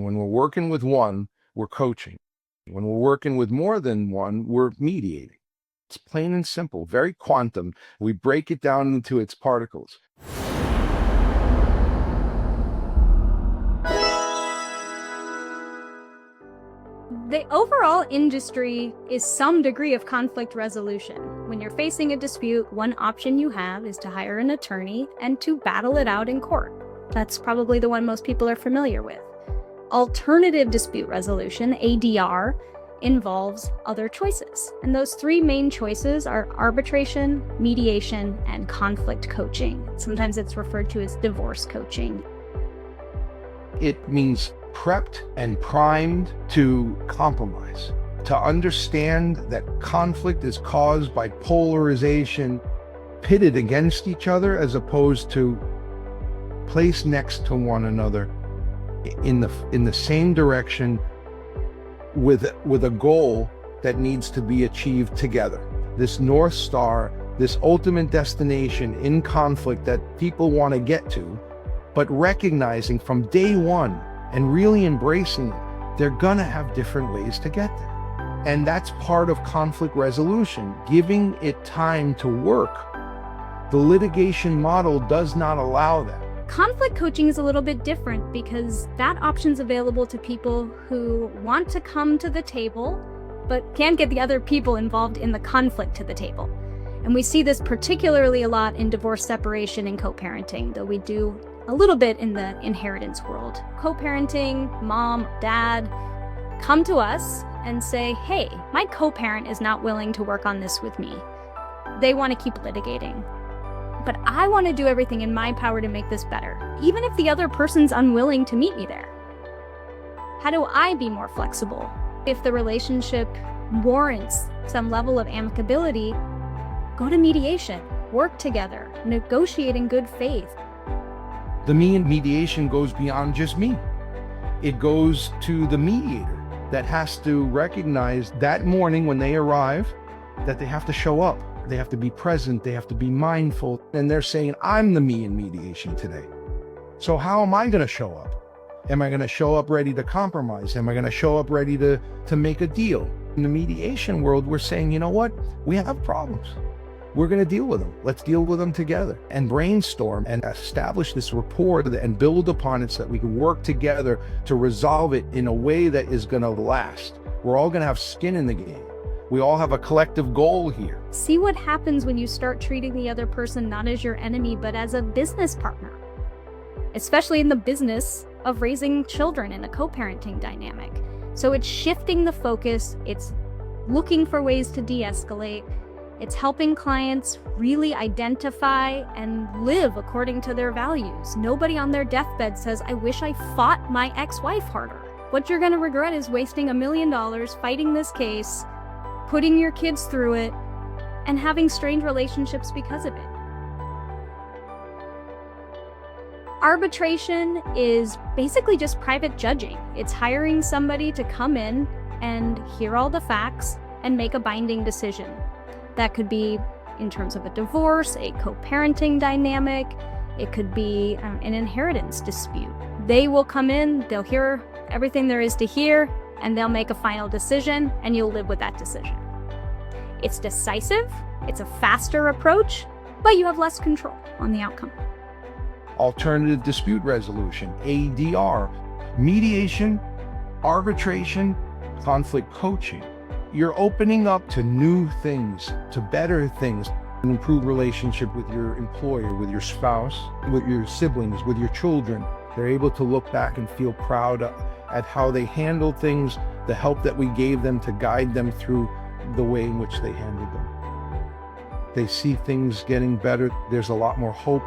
When we're working with one, we're coaching. When we're working with more than one, we're mediating. It's plain and simple, very quantum. We break it down into its particles. The overall industry is some degree of conflict resolution. When you're facing a dispute, one option you have is to hire an attorney and to battle it out in court. That's probably the one most people are familiar with. Alternative dispute resolution, ADR, involves other choices. And those three main choices are arbitration, mediation, and conflict coaching. Sometimes it's referred to as divorce coaching. It means prepped and primed to compromise, to understand that conflict is caused by polarization, pitted against each other as opposed to placed next to one another in the same direction with a goal that needs to be achieved together. This North Star, this ultimate destination in conflict that people want to get to, but recognizing from day one and really embracing it, they're gonna have different ways to get there. And that's part of conflict resolution, giving it time to work. The litigation model does not allow that. Conflict coaching is a little bit different because that option's available to people who want to come to the table, but can't get the other people involved in the conflict to the table. And we see this particularly a lot in divorce, separation, and co-parenting, though we do a little bit in the inheritance world. Co-parenting, mom, dad, come to us and say, hey, my co-parent is not willing to work on this with me. They want to keep litigating. But I want to do everything in my power to make this better, even if the other person's unwilling to meet me there. How do I be more flexible? If the relationship warrants some level of amicability, go to mediation, work together, negotiate in good faith. The me in mediation goes beyond just me. It goes to the mediator that has to recognize that morning when they arrive that they have to show up. They have to be present, they have to be mindful. And they're saying, I'm the me in mediation today. So how am I going to show up? Am I going to show up ready to compromise? Am I going to show up ready to make a deal? In the mediation world, we're saying, you know what? We have problems. We're going to deal with them. Let's deal with them together and brainstorm and establish this rapport and build upon it so that we can work together to resolve it in a way that is going to last. We're all going to have skin in the game. We all have a collective goal here. See what happens when you start treating the other person not as your enemy, but as a business partner, especially in the business of raising children in a co-parenting dynamic. So it's shifting the focus, it's looking for ways to de-escalate, it's helping clients really identify and live according to their values. Nobody on their deathbed says, I wish I fought my ex-wife harder. What you're gonna regret is wasting $1 million fighting this case, putting your kids through it, and having strained relationships because of it. Arbitration is basically just private judging. It's hiring somebody to come in and hear all the facts and make a binding decision. That could be in terms of a divorce, a co-parenting dynamic, it could be an inheritance dispute. They will come in, they'll hear everything there is to hear, and they'll make a final decision, and you'll live with that decision. It's decisive, it's a faster approach, but you have less control on the outcome. Alternative dispute resolution, ADR, mediation, arbitration, conflict coaching. You're opening up to new things, to better things, an improved relationship with your employer, with your spouse, with your siblings, with your children. They're able to look back and feel proud at how they handled things, the help that we gave them to guide them through the way in which they handled them. They see things getting better. There's a lot more hope.